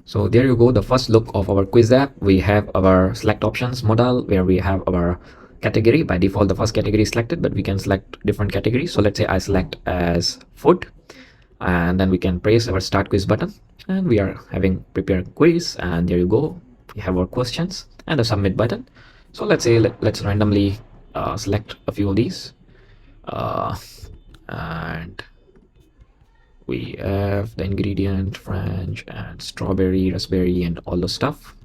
So there you go, the first look of our quiz app. We have our select options modal where we have our category. By default, the first category is selected, but we can select different categories. So let's say I select as food, and then we can press our start quiz button, and we are having prepare quiz. And there you go, we have our questions and the submit button. So let's say let's randomly select a few of these, and we have the ingredient French and strawberry, raspberry, and all the stuff.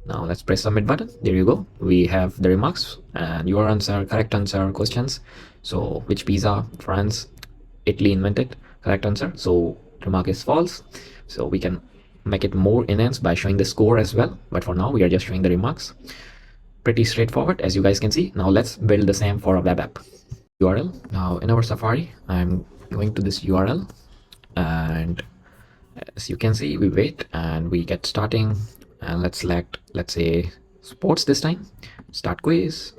Now let's press submit button. There you go, we have the remarks and your answer, correct answer, questions. So which pizza France Italy invented? Correct answer. So remark is false. So we can make it more enhanced by showing the score as well, but for now we are just showing the remarks. Pretty straightforward, as you guys can see. Now let's build the same for a web app. URL. Now in our Safari, I'm going to this URL, and as you can see, we wait and we get starting, and let's select, let's say sports this time, start quiz,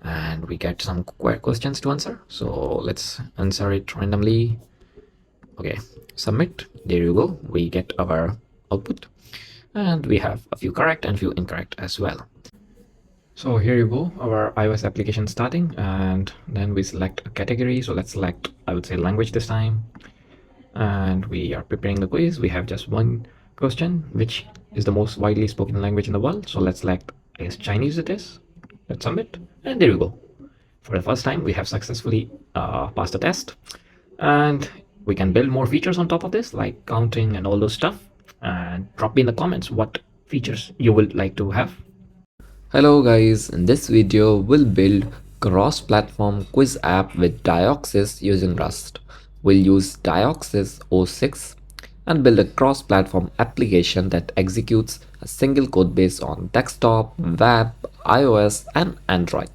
and we get some questions to answer. So let's answer it randomly. Okay, submit. There you go, we get our output, and we have a few correct and few incorrect as well. So here you go, our iOS application starting, and then we select a category. So let's select, I would say, language this time, and we are preparing the quiz. We have just one question, which is the most widely spoken language in the world. So let's select, I guess, Chinese it is. Let's submit, and there you go. For the first time, we have successfully passed the test, and we can build more features on top of this, like counting and all those stuff. And drop me in the comments what features you would like to have. Hello guys, in this video we'll build cross-platform quiz app with Dioxus using Rust. We'll use Dioxus 0.6 and build a cross-platform application that executes a single code base on desktop, web, iOS and Android.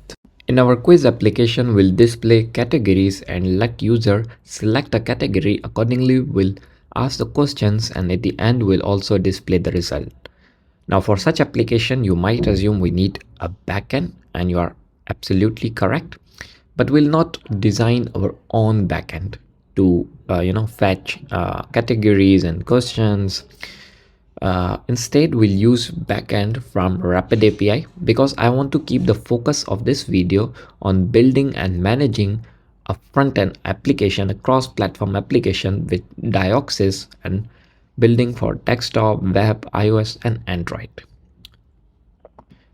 In our quiz application, we'll display categories and let user select a category. Accordingly, we'll ask the questions, and at the end we'll also display the result. Now for such application, you might assume we need a backend, and you are absolutely correct, but we'll not design our own backend to fetch categories and questions. Instead, we'll use backend from RapidAPI because I want to keep the focus of this video on building and managing a front-end application, a cross-platform application with Dioxus, and building for desktop, web, iOS and Android.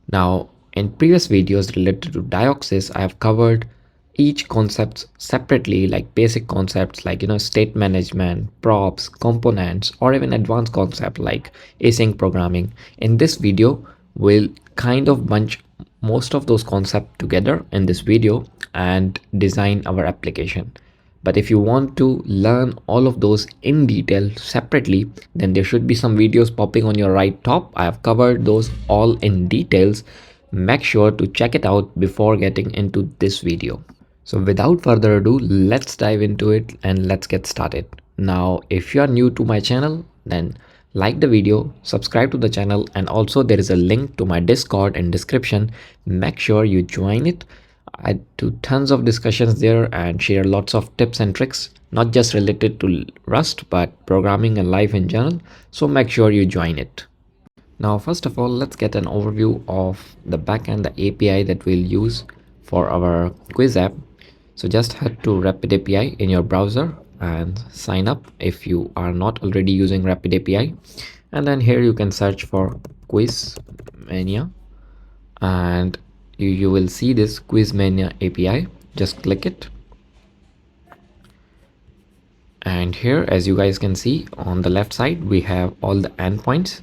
Now in previous videos related to Dioxus, I have covered each concept separately, like basic concepts like state management, props, components, or even advanced concept like async programming. In this video, we'll kind of bunch most of those concepts together in this video and design our application. But if you want to learn all of those in detail separately, then there should be some videos popping on your right top. I have covered those all in details. Make sure to check it out before getting into this video. So without further ado, let's dive into it and let's get started. Now, if you are new to my channel, then like the video, subscribe to the channel, and also there is a link to my Discord in description. Make sure you join it. I do tons of discussions there and share lots of tips and tricks, not just related to Rust, but programming and life in general. So make sure you join it. Now, first of all, let's get an overview of the backend, the API that we'll use for our quiz app. So just head to RapidAPI in your browser and sign up if you are not already using RapidAPI. And then here you can search for Quiz Mania, and you will see this Quiz Mania API. Just click it, and here, as you guys can see on the left side, we have all the endpoints.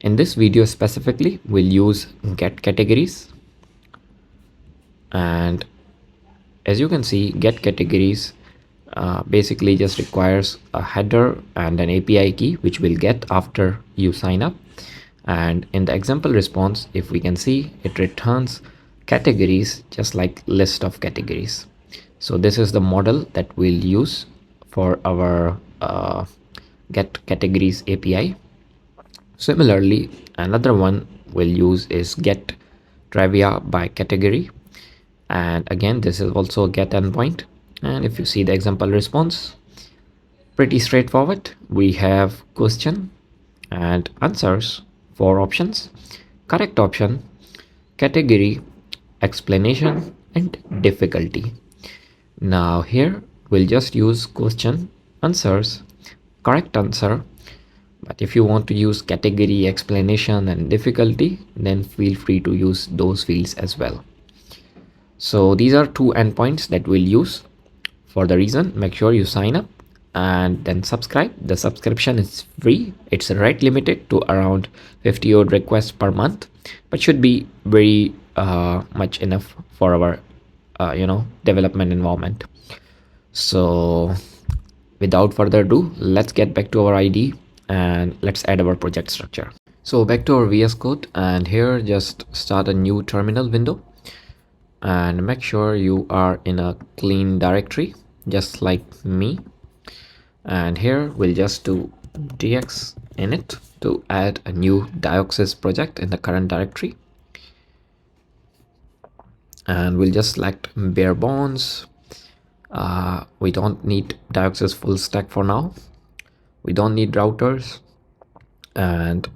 In this video specifically, we'll use get categories, and as you can see, get categories basically just requires a header and an API key, which we'll get after you sign up. And in the example response, if we can see, it returns categories just like list of categories. So this is the model that we'll use for our get categories API. Similarly, another one we'll use is get trivia by category, and again this is also a get endpoint. And if you see the example response, pretty straightforward. We have question and answers, 4 options: correct option, category, explanation, and difficulty. Now here we'll just use question, answers, correct answer. But if you want to use category, explanation, and difficulty, then feel free to use those fields as well. So these are 2 endpoints that we'll use. For the reason, make sure you sign up and then subscribe. The subscription is free. It's rate limited to around 50 odd requests per month, but should be very much enough for our development environment. So without further ado, let's get back to our IDE and let's add our project structure. So back to our VS Code, and here just start a new terminal window and make sure you are in a clean directory just like me. And here we'll just do dx init to add a new Dioxus project in the current directory. And we'll just select bare bones. We don't need Dioxus full stack for now. We don't need routers, and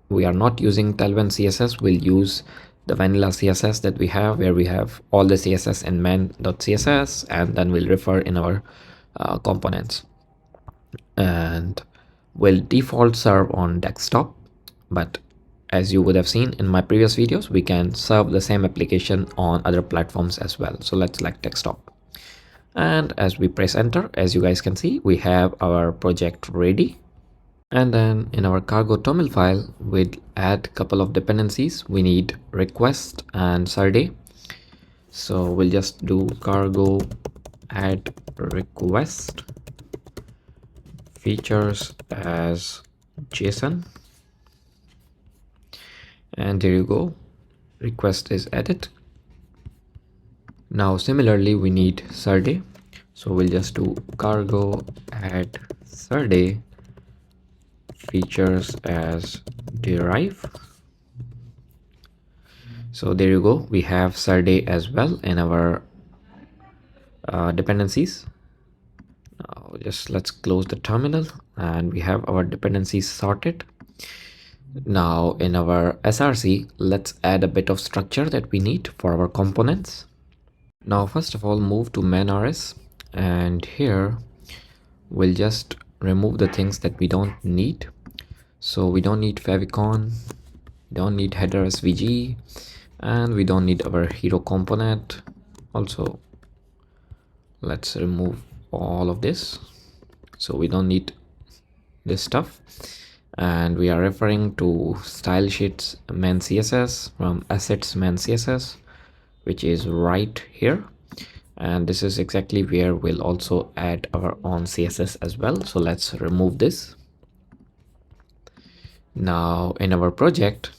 we are not using Tailwind CSS. We'll use the vanilla CSS that we have, where we have all the CSS in main.css, and then we'll refer in our components. And we'll default serve on desktop, but as you would have seen in my previous videos, we can serve the same application on other platforms as well. So let's select desktop, and as we press enter, as you guys can see, we have our project ready. And then in our cargo toml file, we'll add a couple of dependencies. We need request and Sarday. So we'll just do cargo add request features as JSON. And there you go, request is added. Now similarly, we need Sarday. So we'll just do cargo add Sarday features as derive. So there you go, we have Sarday as well in our dependencies. Now just let's close the terminal, and we have our dependencies sorted. Now in our src, let's add a bit of structure that we need for our components. Now first of all, move to main.rs, and here we'll just remove the things that we don't need. So we don't need favicon, we don't need header svg, and we don't need our hero component. Also, let's remove all of this, so we don't need this stuff. And we are referring to style sheets main css from assets main css, which is right here. And this is exactly where we'll also add our own css as well. So let's remove this. Now in our project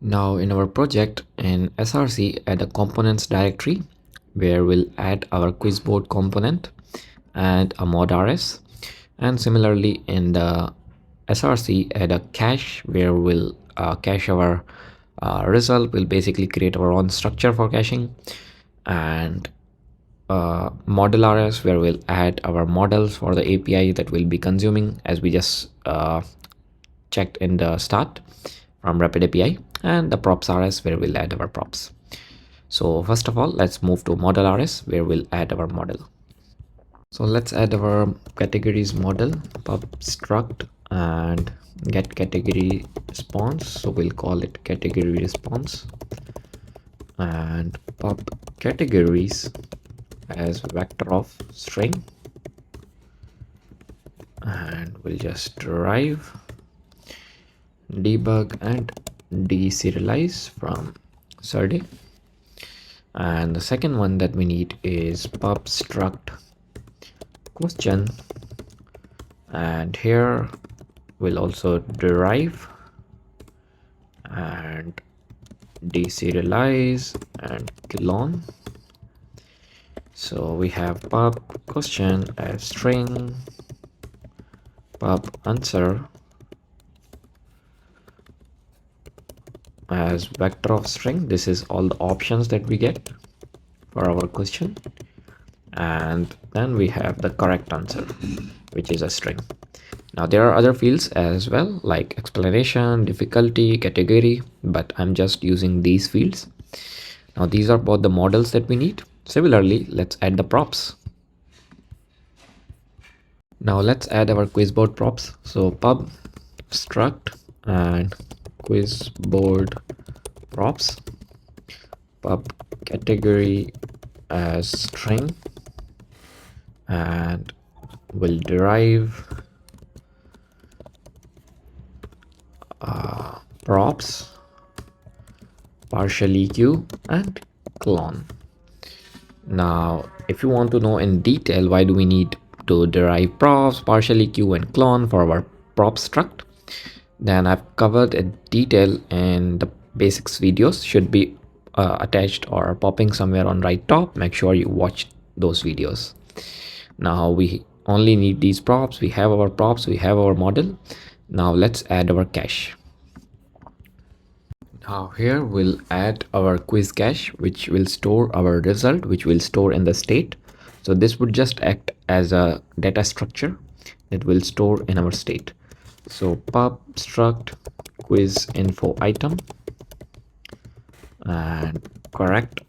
in src, add a components directory where we'll add our quizboard component and a mod.rs. And similarly in the src, add a cache where we'll cache our result. We'll basically create our own structure for caching. And model.rs, where we'll add our models for the API that we'll be consuming, as we just checked in the start from RapidAPI. And the props.rs, where we'll add our props. So first of all, let's move to model.rs, where we'll add our model. So let's add our categories model, pub struct, and get category response. So we'll call it category response, and pub categories as vector of string, and we'll just derive, debug, and deserialize from Sarday. And the second one that we need is pub struct question, and here we'll also derive and deserialize and clone. So we have pub question as string, pub answer as vector of string. This is all the options that we get for our question. And then we have the correct answer, which is a string. Now there are other fields as well, like explanation, difficulty, category, but I'm just using these fields. Now these are both the models that we need. Similarly, let's add the props. Now let's add our quizboard props. So pub struct and quizboard props, pub category as string, and we'll derive props partial EQ and clone. Now if you want to know in detail why do we need to derive props, partial EQ and clone for our prop struct, then I've covered a detail in the basics videos, should be attached or popping somewhere on right top. Make sure you watch those videos. Now we only need these props. We have our props, we have our model. Now let's add our cache. Now here we'll add our quiz cache, which will store our result, which will store in the state. So this would just act as a data structure that will store in our state. So pub struct quiz info item and correct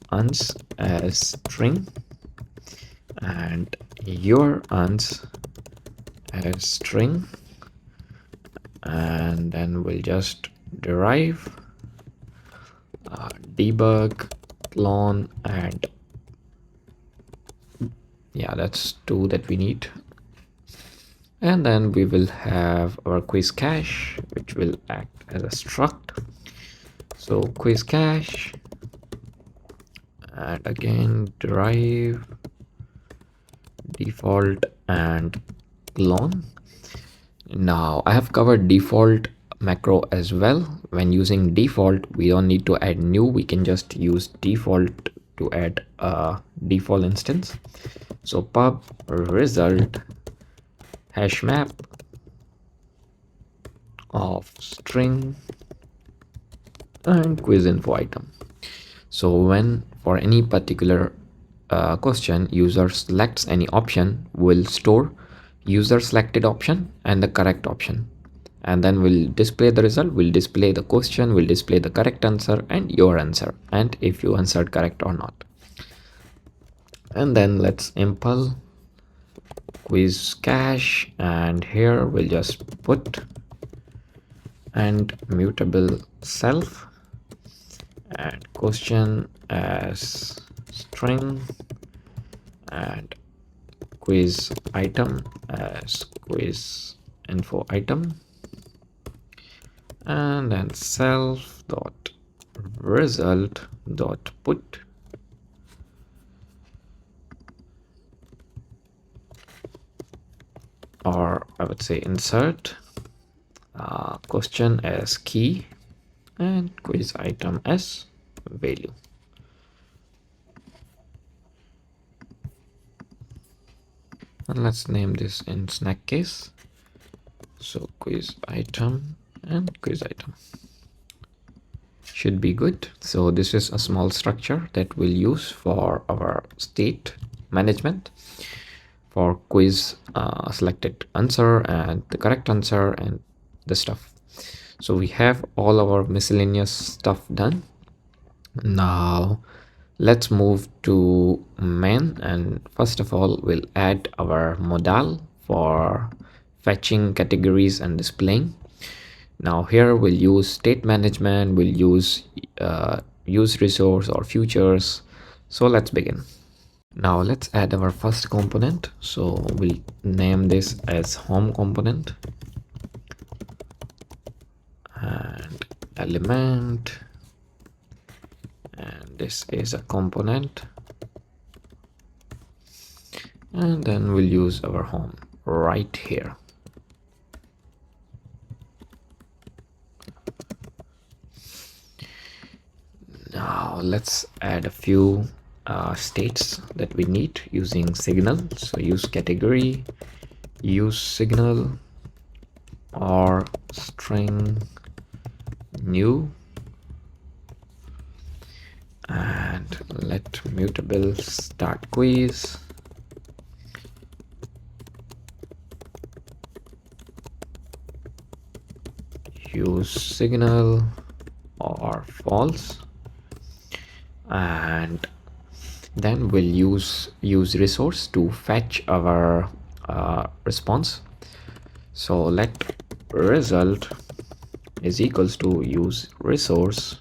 uns as string and your uns as string, and then we'll just derive debug clone, and yeah, that's two that we need. And then we will have our quiz cache, which will act as a struct. So quiz cache, and again derive default and clone. Now I have covered default macro as well. When using default, we don't need to add new, we can just use default to add a default instance. So pub result hash map of string and quiz info item. So when for any particular question user selects any option, we'll store user selected option and the correct option, and then we'll display the result, we'll display the question, we'll display the correct answer and your answer, and if you answered correct or not. And then let's impl quiz cache, and here we'll just put and mutable self and question as string and quiz item as quiz info item, and then self dot result dot put or I would say insert question as key and quiz item as value. And let's name this in snack case. So quiz item and quiz item should be good. So this is a small structure that we'll use for our state management for quiz selected answer and the correct answer and the stuff. So we have all our miscellaneous stuff done. Now let's move to main, and first of all we'll add our modal for fetching categories and displaying. Now here we'll use state management, we'll use use resource or futures. So let's begin. Now let's add our first component. So we'll name this as home component and element, and this is a component, and then we'll use our home right here. Now let's add a few states that we need using signal. So use category, use signal, or string new, and let mutable start quiz use signal or false, and then we'll use resource to fetch our response. So let result is equals to use resource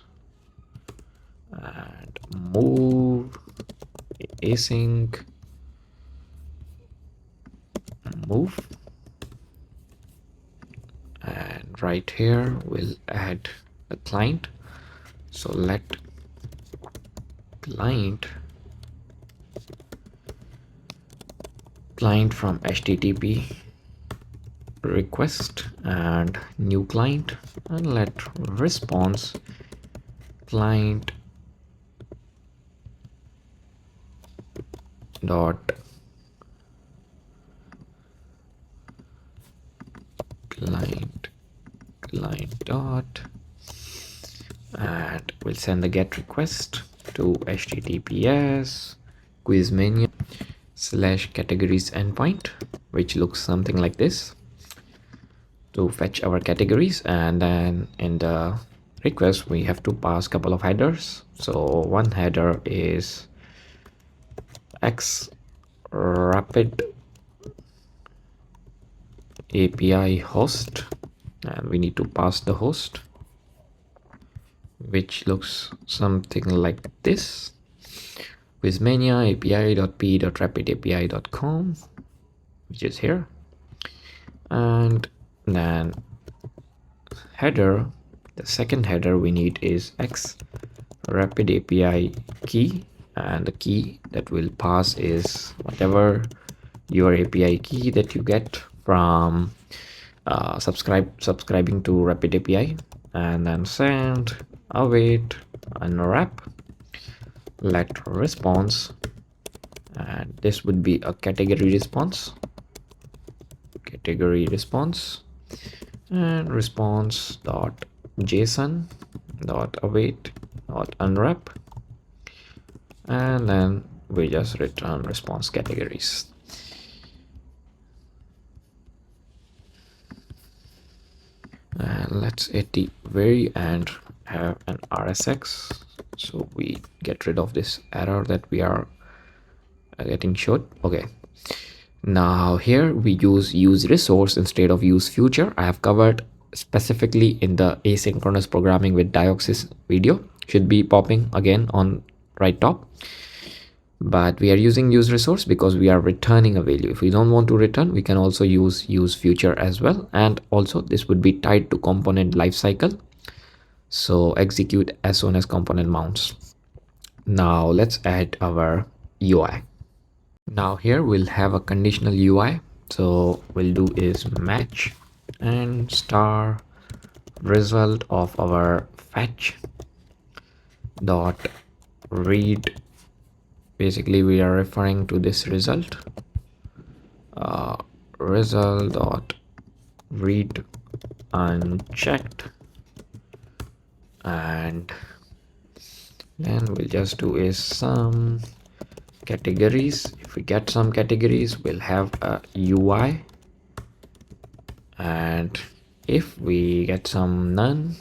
and move async move, and right here we'll add the client. So let client from HTTP request and new client, and let response client dot client dot, and we'll send the get request to https quiz menu / categories endpoint, which looks something like this, to fetch our categories. And then in the request we have to pass a couple of headers. So one header is x rapid API host, and we need to pass the host, which looks something like this: quizmania api.p.rapidapi.com, which is here. And then header, the second header we need is x rapid API key, and the key that will pass is whatever your API key that you get from subscribing to RapidAPI. And then send, await, unwrap, let response, and this would be a category response, and response dot json dot await dot unwrap, and then we just return response categories. And let's at the very end have an RSX, so we get rid of this error that we are getting showed. Okay, now here we use resource instead of use future. I have covered specifically in the asynchronous programming with Dioxus video, should be popping again on right top. But we are using use resource because we are returning a value. If we don't want to return, we can also use future as well. And also this would be tied to component lifecycle, so execute as soon as component mounts. Now let's add our UI. Now here we'll have a conditional UI. So we'll do is match and star result of our fetch dot read. Basically we are referring to this result, result dot read unchecked, and then we'll just do is some categories. If we get some categories, we'll have a UI, and if we get some none,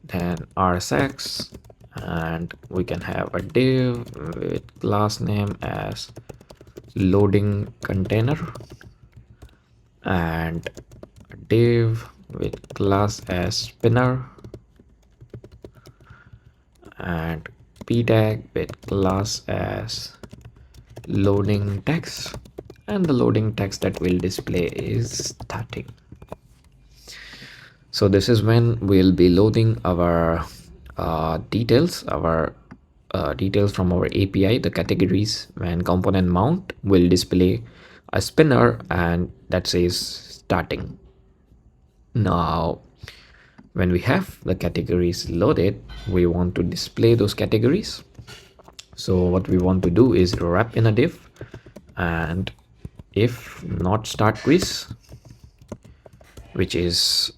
then RSX, and we can have a div with class name as loading container, and a div with class as spinner, and p tag with class as loading text, and the loading text that will display is starting. So this is when we'll be loading our details from our API, the categories. When component mount will display a spinner and that says starting. Now when we have the categories loaded, we want to display those categories. So what we want to do is wrap in a div, and if not start quiz, which is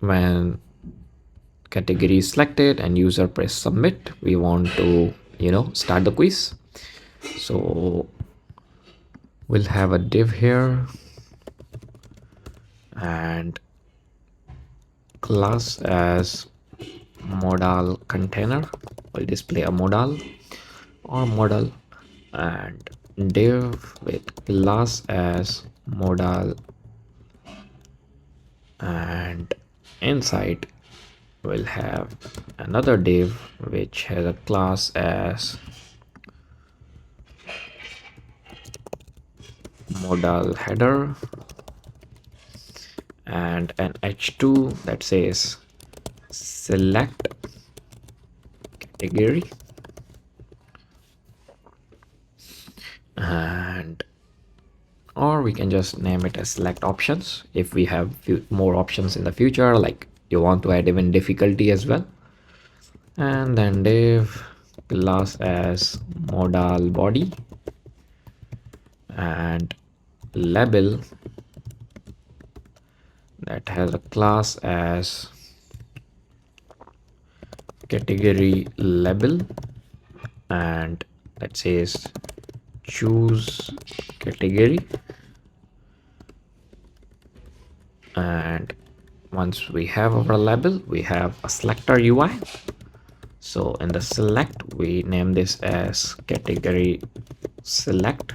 when category is selected and user press submit, we want to start the quiz. So we'll have a div here and class as modal container will display a modal or modal, and div with class as modal, and inside we'll have another div which has a class as modal header, and an h2 that says select category, and or we can just name it as select options if we have more options in the future, like you want to add even difficulty as well. And then div class as modal body, and label that has a class as category label, and that says choose category. And once we have our label, we have a selector UI. So in the select, we name this as category select,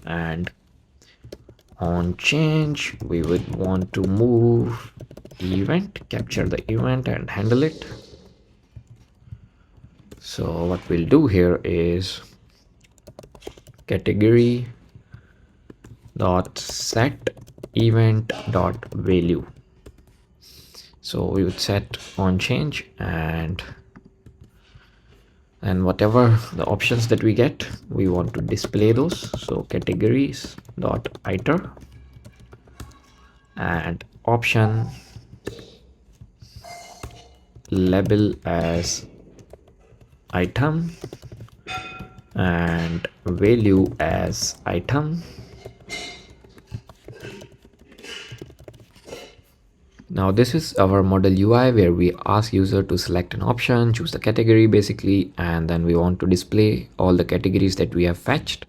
and on change we would want to move event, capture the event and handle it. So what we'll do here is category dot set event dot value. So we would set on change, and whatever the options that we get, we want to display those. So categories dot iter, and option label as item, and value as item. Now this is our model UI where we ask user to select an option, choose the category basically, and then we want to display all the categories that we have fetched.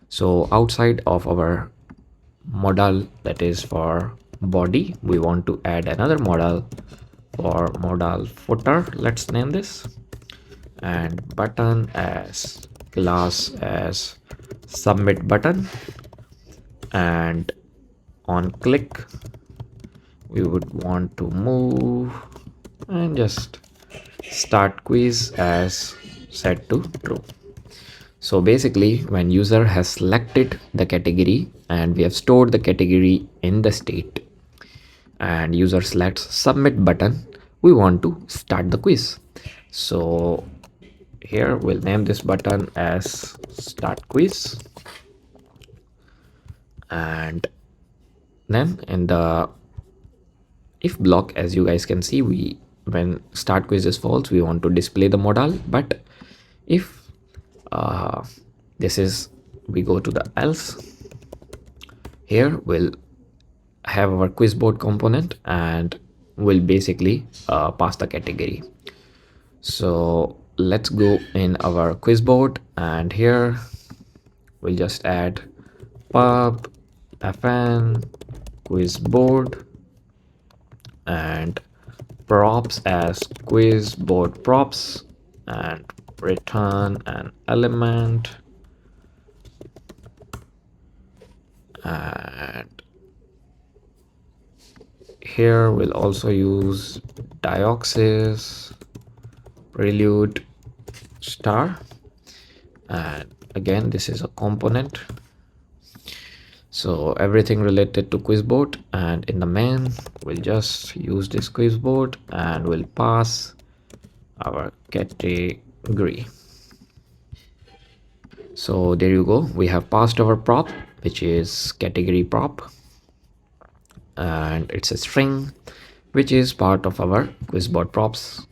So outside of our modal that is for body, we want to add another modal for modal footer, let's name this, and button as class as submit button, and on click we would want to move and just start quiz as set to true. So basically when user has selected the category and we have stored the category in the state and user selects submit button, we want to start the quiz. So here we'll name this button as start quiz, and then in the if block, as you guys can see, when start quiz is false, we want to display the modal. But if we go to the else, here we'll have our quiz board component and we'll basically pass the category. So let's go in our quiz board, and here we'll just add pub fn quiz board and props as quiz board props, and return an element, and here we'll also use Dioxus prelude star, and again this is a component, so everything related to quizboard. And in the main we'll just use this quizboard and we'll pass our category. So there you go, we have passed our prop, which is category prop, and it's a string which is part of our quizboard props.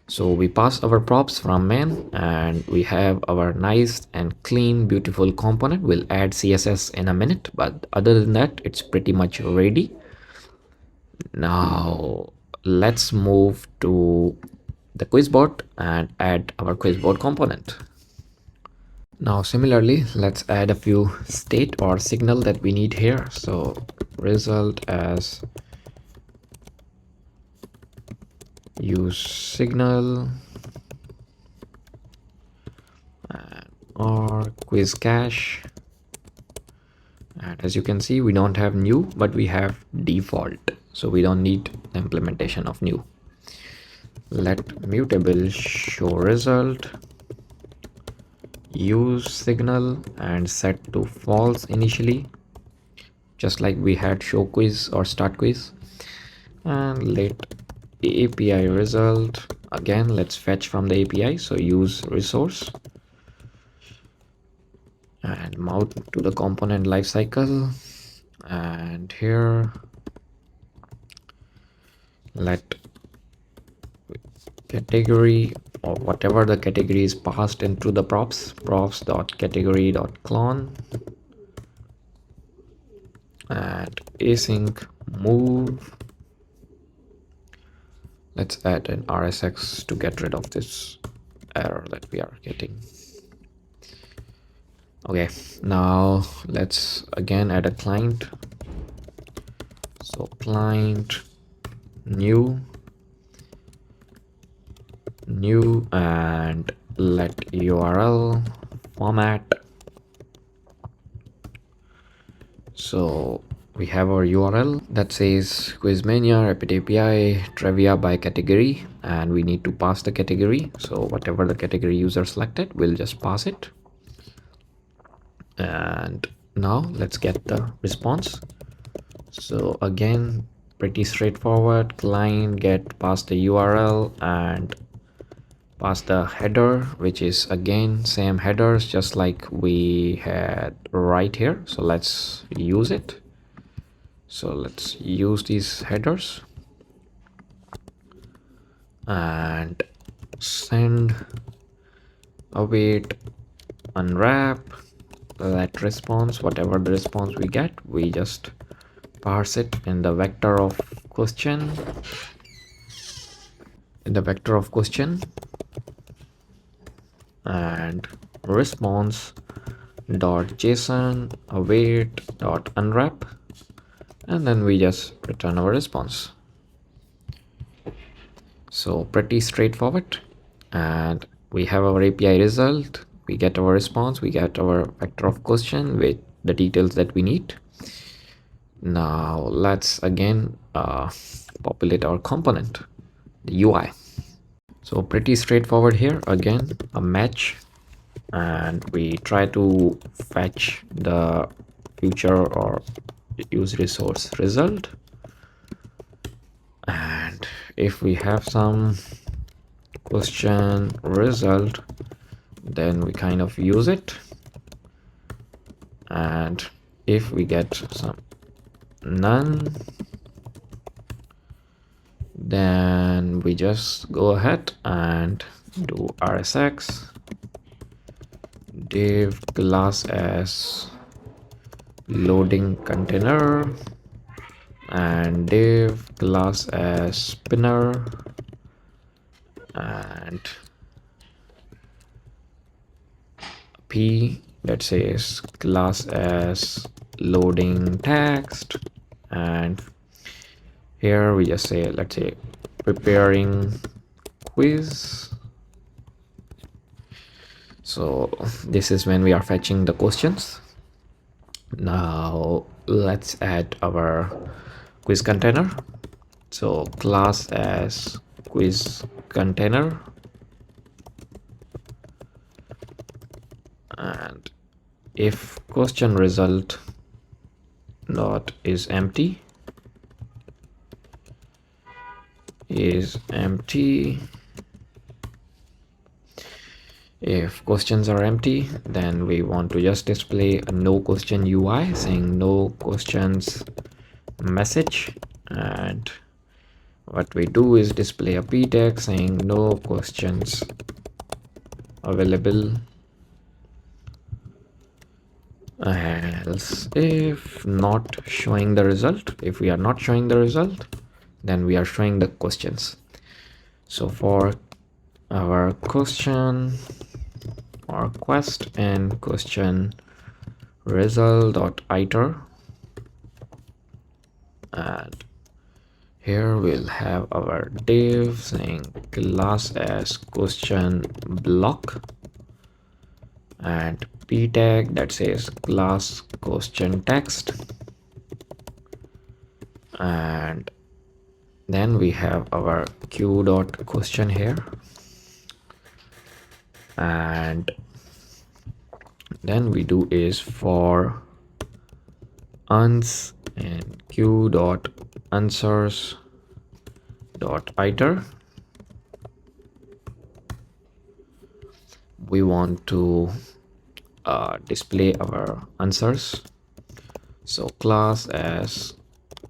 So we pass our props from main and we have our nice and clean beautiful component. We'll add CSS in a minute, but other than that it's pretty much ready. Now let's move to the quizboard and add our quizboard component. Now similarly, let's add a few state or signal that we need here. So result as use signal or quiz cache. And as you can see, we don't have new, but we have default, so we don't need the implementation of new. Let mutable show result use signal and set to false initially, just like we had show quiz or start quiz. And let API result, again let's fetch from the API, so use resource and mount to the component lifecycle. And here let category or whatever the category is passed into the props.category.clone and async move. Let's add an RSX to get rid of this error that we are getting. Okay, now let's again add a client. So client new and let URL format. So we have our URL that says Quizmania, RapidAPI, trivia by category, and we need to pass the category. So whatever the category user selected, we'll just pass it. And now let's get the response. So again, pretty straightforward. Client get pass the URL and pass the header, which is again same headers just like we had right here. So let's use it. So let's use these headers and send, await, unwrap, let response. Whatever the response we get, we just parse it in the vector of question, and response dot json await dot unwrap, and then we just return our response. So pretty straightforward. And we have our API result, we get our response, we get our vector of question with the details that we need. Now let's again populate our component, the UI. So pretty straightforward here. Again, a match, and we try to fetch the future or use resource result. And if we have some question result, then we kind of use it. And if we get some none, then we just go ahead and do RSX div class as loading container and div class as spinner and p that says class as loading text, and here we just say, let's say, preparing quiz. So this is when we are fetching the questions. Now let's add our quiz container. So class as quiz container, and if question result dot is empty, if questions are empty, then we want to just display a no question UI saying no questions message, and what we do is display a p tag saying no questions available, else if not showing the result. If we are not showing the result, then we are showing the questions. So for our question or quest and question result dot iter, and here we'll have our div saying class as question block, and p tag that says class question text, and then we have our q dot question here, and then we do is for uns and q dot answers dot iter. We want to display our answers, so class as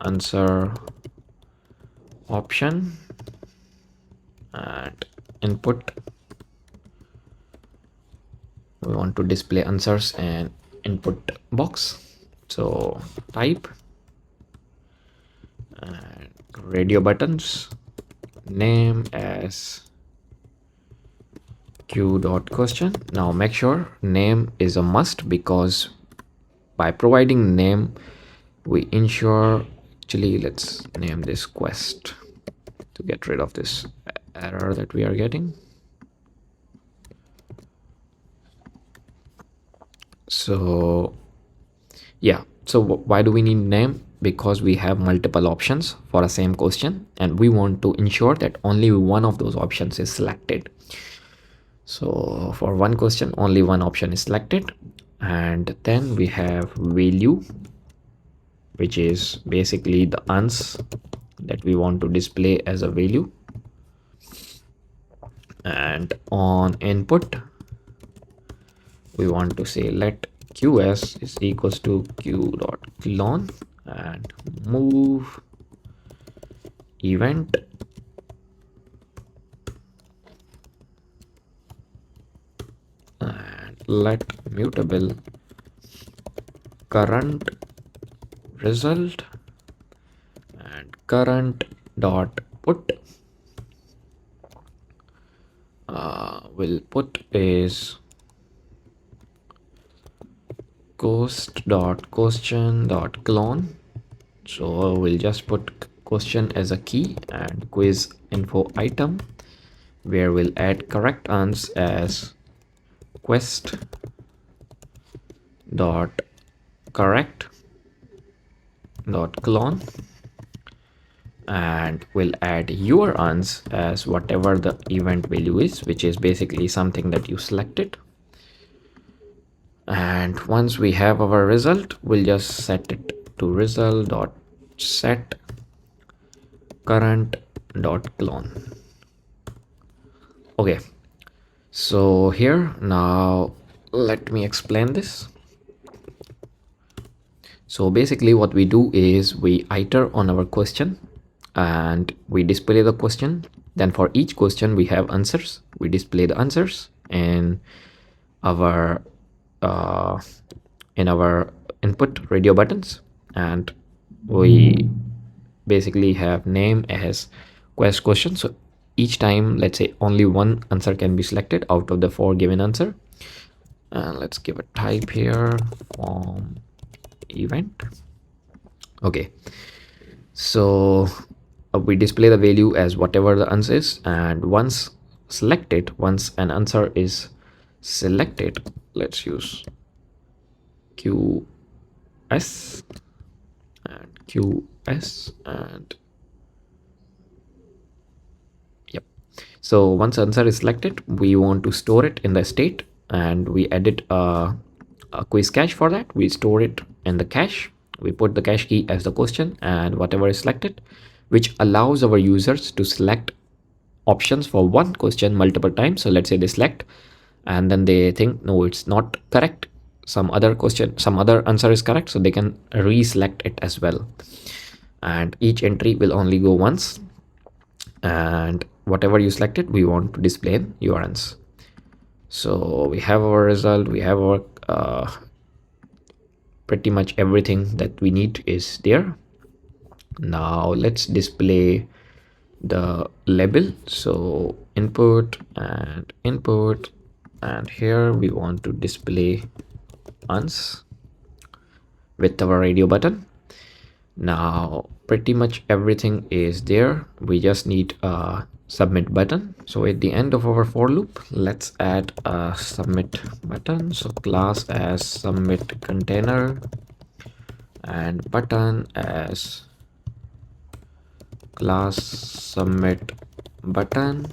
answer option, and input we want to display answers and input box, so type, and radio buttons name as q dot question. Now make sure name is a must, because by providing name we ensure, actually let's name this quest to get rid of this error that we are getting. So yeah, so why do we need name? Because we have multiple options for a same question and we want to ensure that only one of those options is selected. So for one question only one option is selected, and then we have value, which is basically the uns that we want to display as a value, and on input we want to say let qs is equals to q dot clone and move event and let mutable current result and current dot put will put is ghost dot question dot clone. So we'll just put question as a key and quiz info item, where we'll add correct ans as quest dot correct dot clone, and we'll add your uns as whatever the event value is, which is basically something that you selected. And once we have our result, we'll just set it to result dot set current dot clone. Okay, so here now let me explain this. So basically what we do is we iter on our question and we display the question. Then for each question we have answers, we display the answers in our input radio buttons, and we basically have name as quest question. So each time, let's say only one answer can be selected out of the 4 given answer, and let's give a type here from event. Okay, so we display the value as whatever the answer is, and once selected, once an answer is selected, let's use qs and qs and yep. So once answer is selected, we want to store it in the state, and we edit a quiz cache. For that we store it in the cache, we put the cache key as the question and whatever is selected, which allows our users to select options for one question multiple times. So let's say they select and then they think no, it's not correct, some other question, some other answer is correct, so they can reselect it as well, and each entry will only go once, and whatever you selected we want to display in urns. So we have our result, we have our pretty much everything that we need is there. Now let's display the label. So input, and here we want to display uns with our radio button. Now pretty much everything is there. We just need a submit button. So at the end of our for loop, let's add a submit button. So class as submit container and button as class submit button,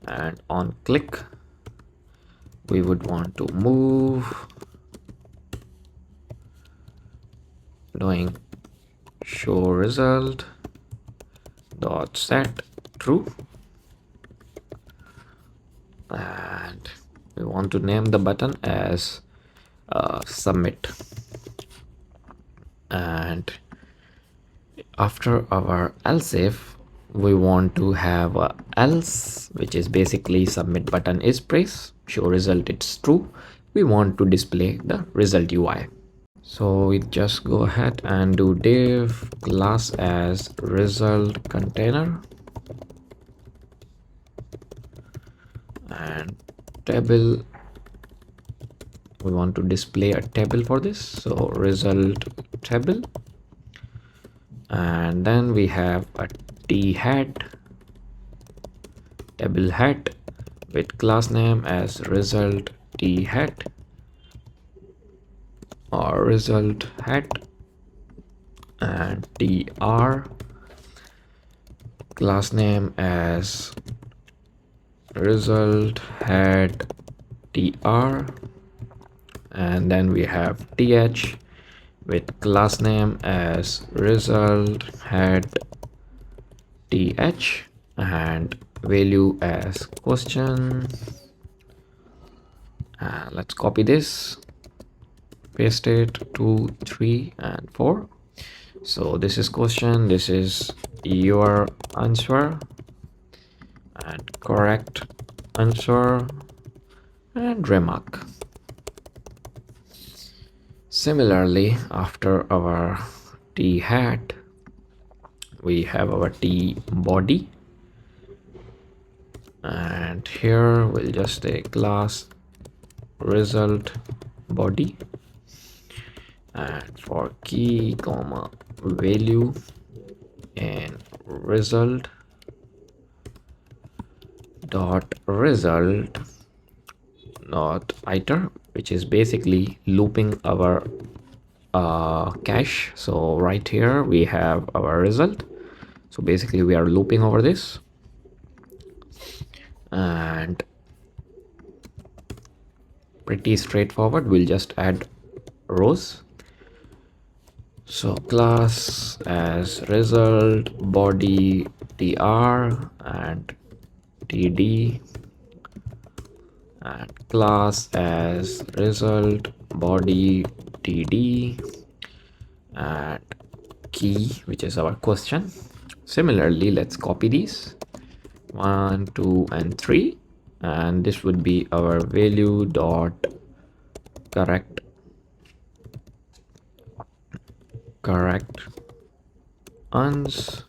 and on click we would want to move doing show result dot set true, and we want to name the button as submit. And after our else if, we want to have a else, which is basically submit button is press, show result it's true. We want to display the result UI. So we just go ahead and do div class as result container and table. We want to display a table for this, so result table, and then we have a t hat table hat with class name as result t hat or result hat, and tr class name as result hat tr, and then we have th with class name as result hat th and value as question. Let's copy this, paste it 2 3 and 4. So this is question, this is your answer, and correct answer and remark. Similarly, after our t hat, we have our t body, and here we'll just take class result body, and for key comma value and result dot result dot iter, which is basically looping our cache. So right here we have our result, so basically we are looping over this, and pretty straightforward. We'll just add rows. So class as result body tr and td, and class as result body td and key, which is our question. Similarly, let's copy these 1 2 and 3, and this would be our value dot correct uns,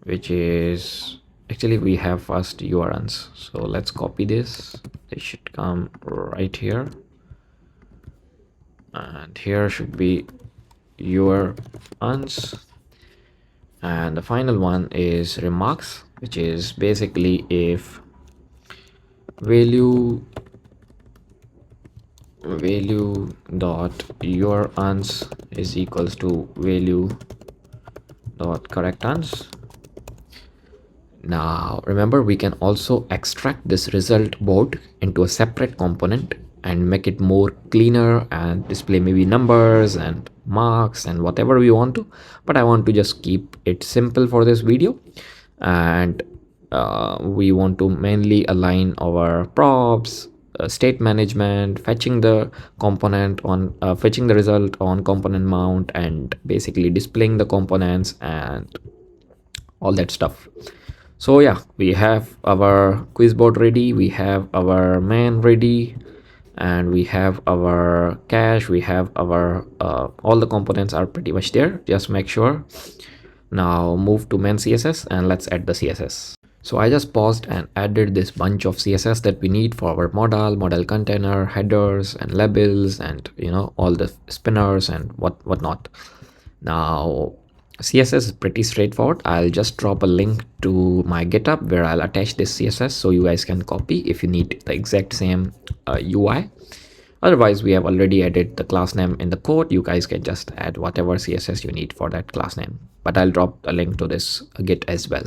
which is actually we have first your uns. So let's copy this, they should come right here, and here should be your uns, and the final one is remarks, which is basically if value dot your uns is equals to value dot correct uns. Now remember, we can also extract this result board into a separate component and make it more cleaner and display maybe numbers and marks and whatever we want to, but I want to just keep it simple for this video. And we want to mainly align our props, state management, fetching the component on fetching the result on component mount, and basically displaying the components and all that stuff. So yeah, we have our quiz board ready, we have our main ready, and we have our cache, we have our all the components are pretty much there. Just make sure. Now move to main css and let's add the css. So I just paused and added this bunch of css that we need for our model container, headers and labels, and all the spinners and whatnot. Now, CSS is pretty straightforward. I'll just drop a link to my GitHub where I'll attach this CSS so you guys can copy if you need the exact same UI. Otherwise, we have already added the class name in the code. You guys can just add whatever CSS you need for that class name. But I'll drop a link to this Git as well.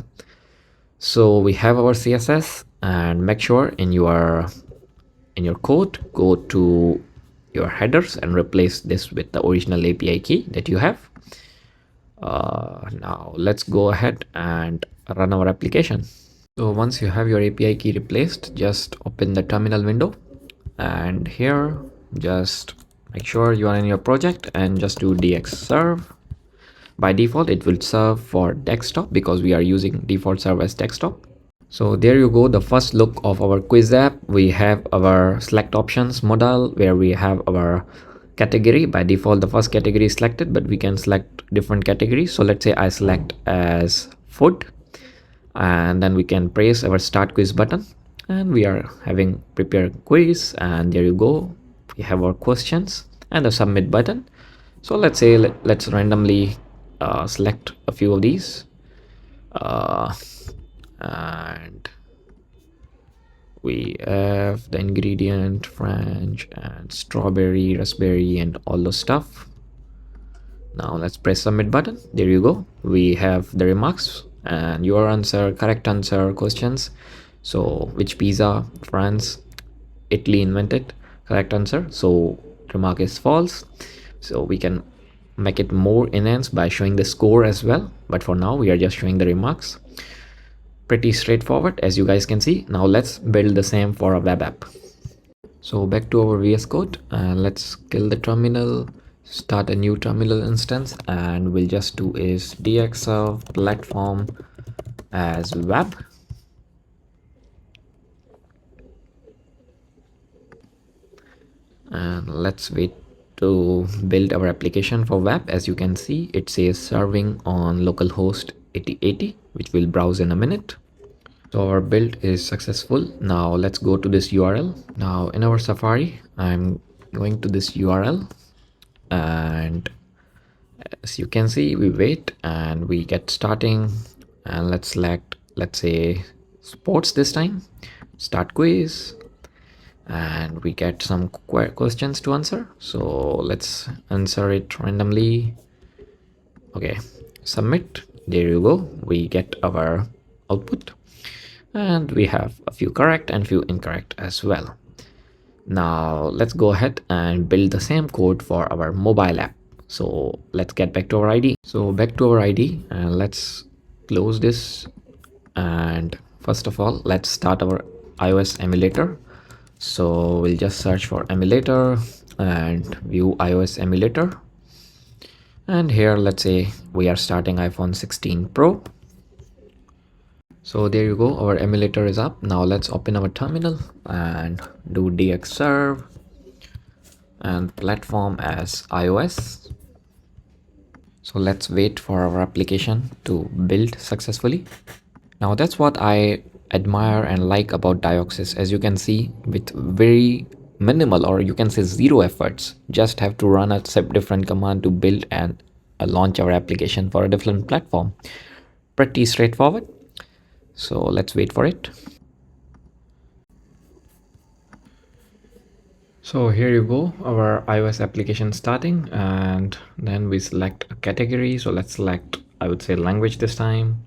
So we have our CSS, and make sure in your code, go to your headers and replace this with the original API key that you have. Now let's go ahead and run our application. So once you have your API key replaced, just open the terminal window, and here just make sure you are in your project and just do dxserve. By default it will serve for desktop because we are using default serve as desktop. So there you go, the first look of our quiz app. We have our select options modal where we have our category. By default the first category is selected, but we can select different categories. So let's say I select as food, and then we can press our start quiz button, and we are having prepare quiz, and there you go, we have our questions and the submit button. So let's say let's randomly select a few of these, and we have the ingredient French and strawberry, raspberry, and all those stuff. Now let's press submit button. There you go, we have the remarks and your answer, correct answer questions. So which pizza France Italy invented? Correct answer. So remark is false. So we can make it more enhanced by showing the score as well, but for now we are just showing the remarks. Pretty straightforward as you guys can see. Now let's build the same for a web app. So back to our VS Code, and let's kill the terminal, start a new terminal instance, and we'll just do is dxserve platform as web. And let's wait to build our application for web. As you can see, it says serving on localhost 8080, which we'll browse in a minute. So our build is successful. Now let's go to this URL. Now in our Safari, I'm going to this URL, and as you can see, we wait and we get starting, and let's select, let's say sports this time, start quiz, and we get some questions to answer. So let's answer it randomly. Okay, submit. There you go, we get our output, and we have a few correct and few incorrect as well. Now let's go ahead and build the same code for our mobile app. So let's get back to our ID. So back to our ID, and let's close this, and first of all let's start our iOS emulator. So we'll just search for emulator and view iOS emulator, and here let's say we are starting iPhone 16 Pro. So there you go, our emulator is up. Now let's open our terminal and do dxserve and platform as iOS. So let's wait for our application to build successfully. Now that's what I admire and like about Dioxus. As you can see, with very minimal, or you can say zero efforts, just have to run a different command to build and launch our application for a different platform. Pretty straightforward. So let's wait for it. So here you go, our iOS application starting, and then we select a category. So let's select, I would say, language this time,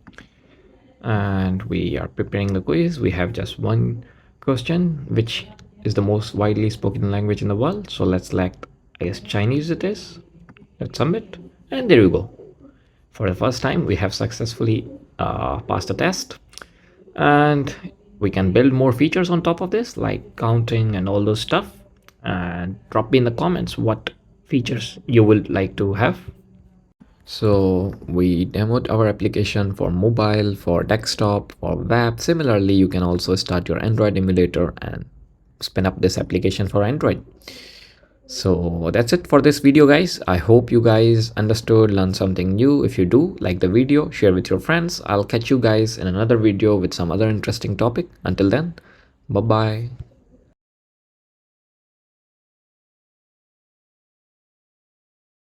and we are preparing the quiz. We have just one question, which is the most widely spoken language in the world. So let's select, I guess, Chinese it is. Let's submit, and there you go. For the first time we have successfully passed the test, and we can build more features on top of this, like counting and all those stuff. And drop me in the comments what features you would like to have. So we demoed our application for mobile, for desktop, for web. Similarly, you can also start your Android emulator and spin up this application for Android. So that's it for this video, guys. I hope you guys understood, learned something new. If you do, like the video, share with your friends. I'll catch you guys in another video with some other interesting topic. Until then, bye bye.